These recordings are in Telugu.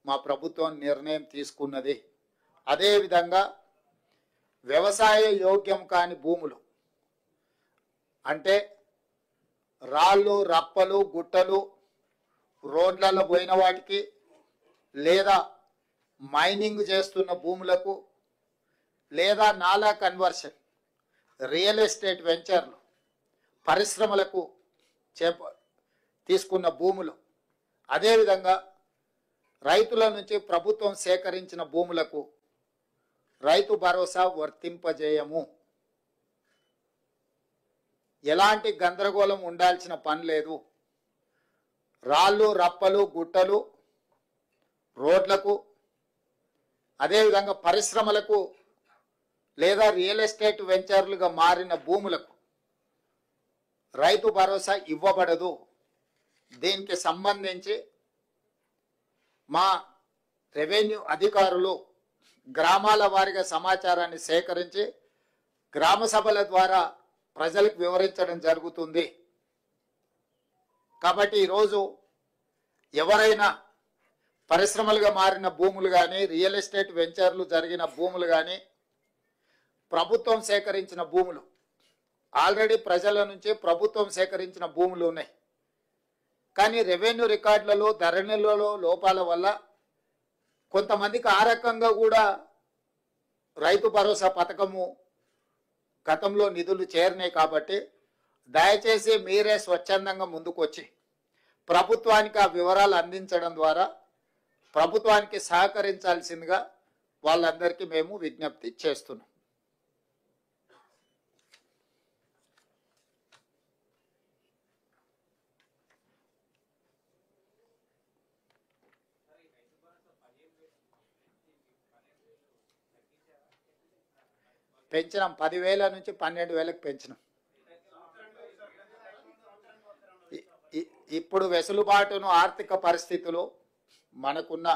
మా ప్రభుత్వం నిర్ణయం తీసుకున్నది. అదేవిధంగా వ్యవసాయ యోగ్యం కాని భూములు అంటే రాళ్ళు, రప్పలు, గుట్టలు, రోడ్లలో పోయిన వాటికి లేదా మైనింగ్ చేస్తున్న భూములకు లేదా నాలా కన్వర్షన్, రియల్ ఎస్టేట్ వెంచర్లు, పరిశ్రమలకు తీసుకున్న భూములు, అదేవిధంగా రైతుల నుంచి ప్రభుత్వం సేకరించిన భూములకు రైతు భరోసా వర్తింపజేయము. ఎలాంటి గందరగోళం ఉండాల్సిన పని లేదు. రాళ్ళు, రప్పలు, గుట్టలు, రోడ్లకు, అదేవిధంగా పరిశ్రమలకు లేదా రియల్ ఎస్టేట్ వెంచర్లుగా మారిన భూములకు రైతు భరోసా ఇవ్వబడదు. దీనికి సంబంధించి మా రెవెన్యూ అధికారులు గ్రామాల వారీగా సమాచారాన్ని సేకరించి గ్రామ సభల ద్వారా ప్రజలకు వివరించడం జరుగుతుంది. కాబట్టి ఈరోజు ఎవరైనా పరిశ్రమలుగా మారిన భూములు కానీ, రియల్ ఎస్టేట్ వెంచర్లు జరిగిన భూములు కానీ, ప్రభుత్వం సేకరించిన భూములు, ఆల్రెడీ ప్రజల నుంచి ప్రభుత్వం సేకరించిన భూములు ఉన్నాయి. కానీ రెవెన్యూ రికార్డులలో, ధరణిలలో లోపాల వల్ల కొంతమందికి ఆ రకంగా కూడా రైతు భరోసా పథకము గతంలో నిధులు చేరినాయి. కాబట్టి దయచేసి మీరే స్వచ్ఛందంగా ముందుకొచ్చి ప్రభుత్వానికి ఆ వివరాలు అందించడం ద్వారా ప్రభుత్వానికి సహకరించాల్సిందిగా వాళ్ళందరికీ మేము విజ్ఞప్తి చేస్తున్నాం. పెంచినాం, 10,000 నుంచి 12,000కు పెంచినాం. ఇప్పుడు వెసులుబాటును, ఆర్థిక పరిస్థితులు, మనకున్న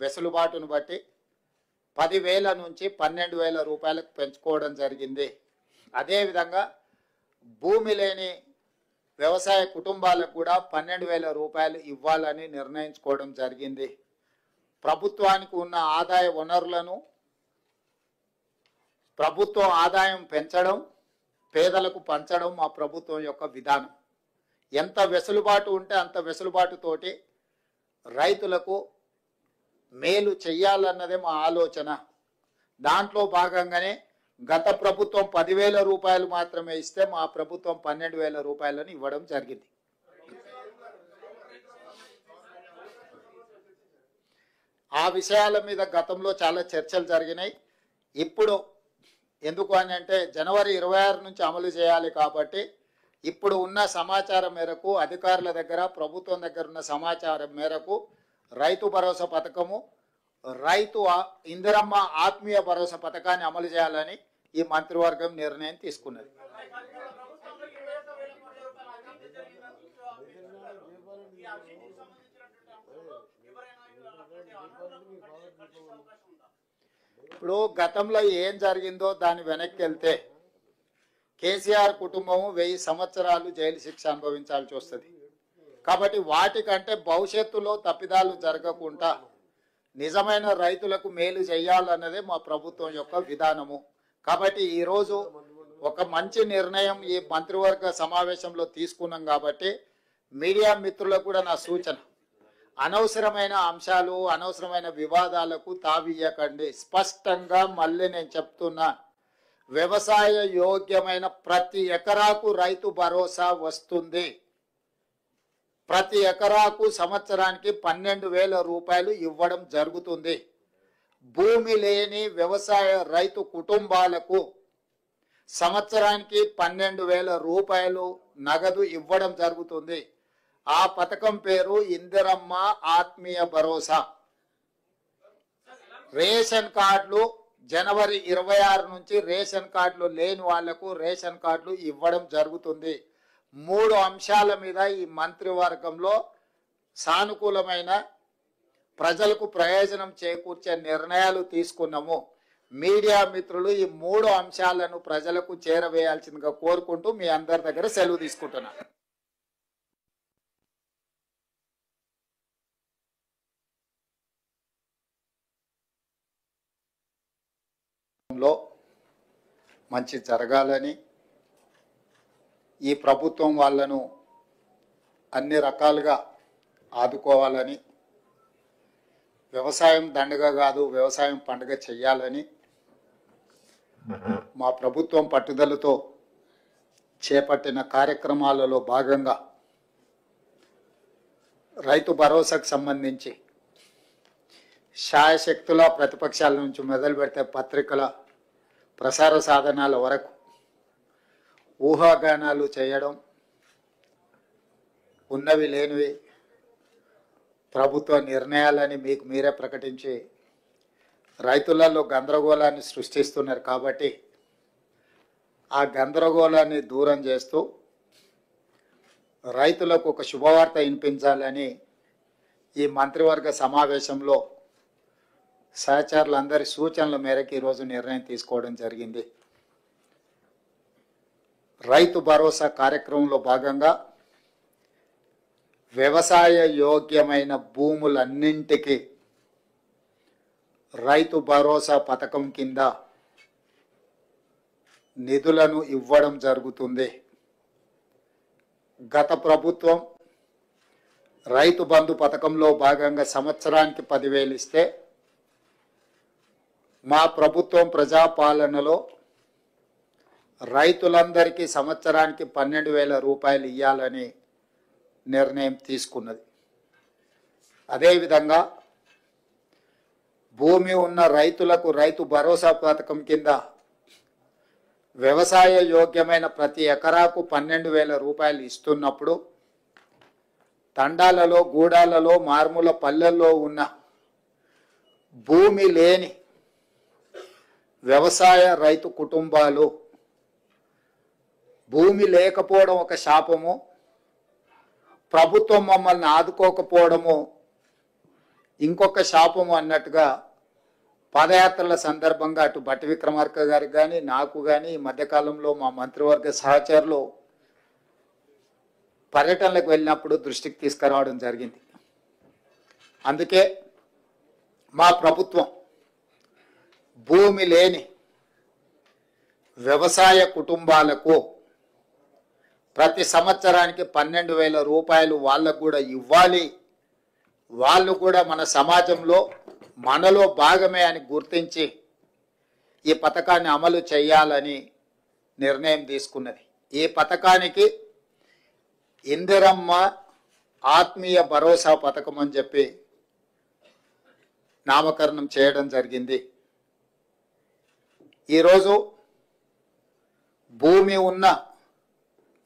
వెసులుబాటును బట్టి 10,000 నుంచి 12,000 రూపాయలకు పెంచుకోవడం జరిగింది. అదేవిధంగా భూమి లేని వ్యవసాయ కుటుంబాలకు కూడా 12,000 రూపాయలు ఇవ్వాలని నిర్ణయించుకోవడం జరిగింది. ప్రభుత్వానికి ఉన్న ఆదాయ వనరులను ప్రభుత్వం ఆదాయం పెంచడం, పేదలకు పంచడం మా ప్రభుత్వం యొక్క విధానం. ఎంత వెసులుబాటు ఉంటే అంత వెసులుబాటుతోటి రైతులకు మేలు చెయ్యాలన్నదే మా ఆలోచన. దాంట్లో భాగంగానే గత ప్రభుత్వం 10,000 రూపాయలు మాత్రమే ఇస్తే మా ప్రభుత్వం 12,000 రూపాయలను ఇవ్వడం జరిగింది. ఆ విషయాల మీద గతంలో చాలా చర్చలు జరిగినాయి. ఇప్పుడు ఎందుకు అని అంటే జనవరి 26 నుంచి అమలు చేయాలి. కాబట్టి ఇప్పుడు ఉన్న సమాచారం మేరకు, అధికారుల దగ్గర, ప్రభుత్వం దగ్గర ఉన్న సమాచారం మేరకు రైతు భరోసా పథకము, రైతు ఇందిరమ్మ ఆత్మీయ భరోసా పథకాన్ని అమలు చేయాలని ఈ మంత్రివర్గం నిర్ణయం తీసుకున్నది. ఇప్పుడు గతంలో ఏం జరిగిందో దాని వెనక్కి వెళ్తే కేసీఆర్ కుటుంబము 1000 సంవత్సరాలు జైలు శిక్ష అనుభవించాల్సి వస్తుంది. కాబట్టి వాటికంటే భవిష్యత్తులో తప్పిదాలు జరగకుండా నిజమైన రైతులకు మేలు చేయాలన్నదే మా ప్రభుత్వం యొక్క విధానము. కాబట్టి ఈరోజు ఒక మంచి నిర్ణయం ఈ మంత్రివర్గ సమావేశంలో తీసుకున్నాం. కాబట్టి మీడియా మిత్రులకు కూడా నా సూచన, అనవసరమైన అంశాలు, అనవసరమైన వివాదాలకు తావియ్యకండి. స్పష్టంగా మళ్ళీ నేను చెప్తున్నా, వ్యవసాయ యోగ్యమైన ప్రతి ఎకరాకు రైతు భరోసా వస్తుంది. ప్రతి ఎకరాకు సంవత్సరానికి 12,000 రూపాయలు ఇవ్వడం జరుగుతుంది. భూమి లేని వ్యవసాయ రైతు కుటుంబాలకు సంవత్సరానికి 12,000 రూపాయలు నగదు ఇవ్వడం జరుగుతుంది. ఆ పథకం పేరు ఇందిరమ్మ ఆత్మీయ భరోసా. రేషన్ కార్డులు జనవరి 26 నుంచి రేషన్ కార్డులు లేని వాళ్లకు రేషన్ కార్డులు ఇవ్వడం జరుగుతుంది. 3 అంశాల మీద ఈ మంత్రివర్గంలో సానుకూలమైన, ప్రజలకు ప్రయోజనం చేకూర్చే నిర్ణయాలు తీసుకున్నాము. మీడియా మిత్రులు ఈ 3 అంశాలను ప్రజలకు చేరవేయాల్సిందిగా కోరుకుంటూ మీ అందరి దగ్గర సెలవు తీసుకుంటున్నాను. లో మంచి జరగాలని, ఈ ప్రభుత్వం వాళ్ళను అన్ని రకాలుగా ఆదుకోవాలని, వ్యవసాయం దండగ కాదు వ్యవసాయం పండుగ చెయ్యాలని మా ప్రభుత్వం పట్టుదలతో చేపట్టిన కార్యక్రమాలలో భాగంగా రైతు భరోసాకు సంబంధించి శాయశక్తుల ప్రతిపక్షాల నుంచి మొదలు పెడితే పత్రికల ప్రసార సాధనాల వరకు ఊహాగానాలు చేయడం, ఉన్నవి లేనివి ప్రభుత్వ నిర్ణయాలని మీకు మీరే ప్రకటించి రైతులలో గందరగోళాన్ని సృష్టిస్తున్నారు. కాబట్టి ఆ గందరగోళాన్ని దూరం చేస్తూ రైతులకు ఒక శుభవార్త వినిపించాలని ఈ మంత్రివర్గ సమావేశంలో సహచరులందరి సూచనల మేరకు ఈరోజు నిర్ణయం తీసుకోవడం జరిగింది. రైతు భరోసా కార్యక్రమంలో భాగంగా వ్యవసాయ యోగ్యమైన భూములన్నింటికి రైతు భరోసా పథకం కింద నిధులను ఇవ్వడం జరుగుతుంది. గత ప్రభుత్వం రైతు బంధు పథకంలో భాగంగా సంవత్సరానికి 10,000 ఇస్తే, మా ప్రభుత్వం ప్రజాపాలనలో రైతులందరికీ సంవత్సరానికి 12,000 రూపాయలు ఇవ్వాలని నిర్ణయం తీసుకున్నది. అదేవిధంగా భూమి ఉన్న రైతులకు రైతు భరోసా పథకం కింద వ్యవసాయ యోగ్యమైన ప్రతి ఎకరాకు 12,000 రూపాయలు ఇస్తున్నప్పుడు తండాలలో, గూడాలలో, మారుమూల పల్లెల్లో ఉన్న భూమి లేని వ్యవసాయ రైతు కుటుంబాలు, భూమి లేకపోవడం ఒక శాపము, ప్రభుత్వం మమ్మల్ని ఆదుకోకపోవడము ఇంకొక శాపము అన్నట్టుగా పాదయాత్రల సందర్భంగా అటు భట్టి విక్రమార్క గారికి కానీ నాకు కానీ ఈ మధ్యకాలంలో మా మంత్రివర్గ సహచరులు పర్యటనలకు వెళ్ళినప్పుడు దృష్టికి తీసుకురావడం జరిగింది. అందుకే మా ప్రభుత్వం భూమి లేని వ్యవసాయ కుటుంబాలకు ప్రతి సంవత్సరానికి 12,000 రూపాయలు వాళ్ళకు కూడా ఇవ్వాలి, వాళ్ళు కూడా మన సమాజంలో మనలో భాగమే అని గుర్తించి ఈ పథకాన్ని అమలు చేయాలని నిర్ణయం తీసుకున్నది. ఈ పథకానికి ఇందిరమ్మ ఆత్మీయ భరోసా పథకం అని చెప్పి నామకరణం చేయడం జరిగింది. ఈరోజు భూమి ఉన్న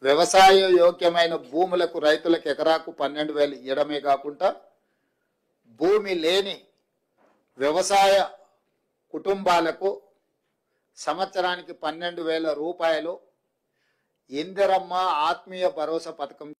వ్యవసాయ యోగ్యమైన భూములకు రైతులకు ఎకరాకు 12,000 ఇవ్వడమే కాకుండా భూమి లేని వ్యవసాయ కుటుంబాలకు సంవత్సరానికి 12,000 రూపాయలు ఇందిరమ్మ ఆత్మీయ భరోసా పథకం